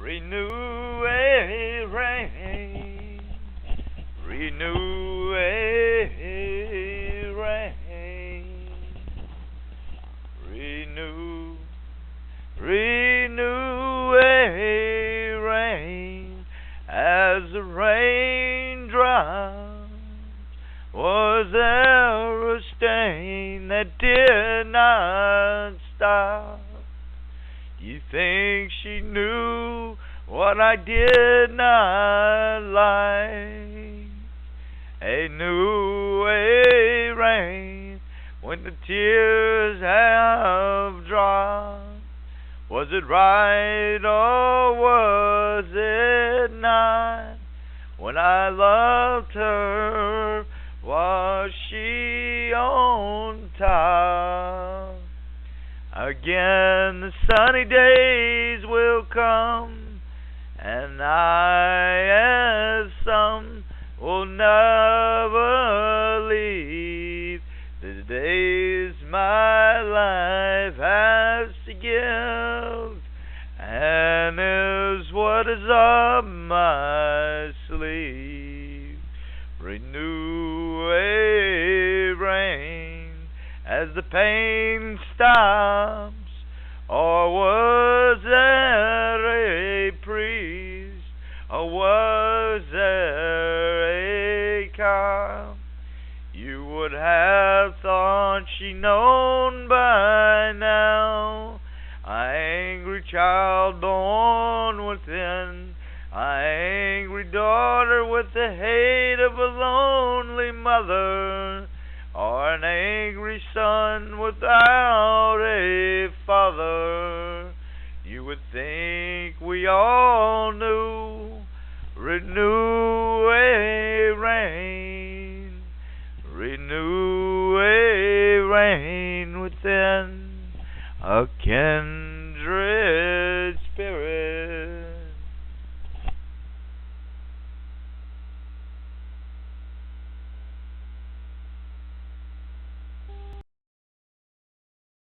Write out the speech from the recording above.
Renew a rain, renew a rain, renew a rain, as the raindrops. Was there a stain that did not stop? You think she knew what I did not like? A new rain when the tears have dropped. Was it right or was it not? When I loved her, was she on top? Again the sunny days will come, and I, as some, will never leave the days my life has to give, and is what is up my sleeve. Renew a rain as the pain stops, or was there a priest, or was there a cop? You would have thought she known by now. Angry child born within, angry daughter with the hate of a lonely mother, or an angry son without a father. You would think we all knew. Renew a rain, renew a rain within a kindred spirit.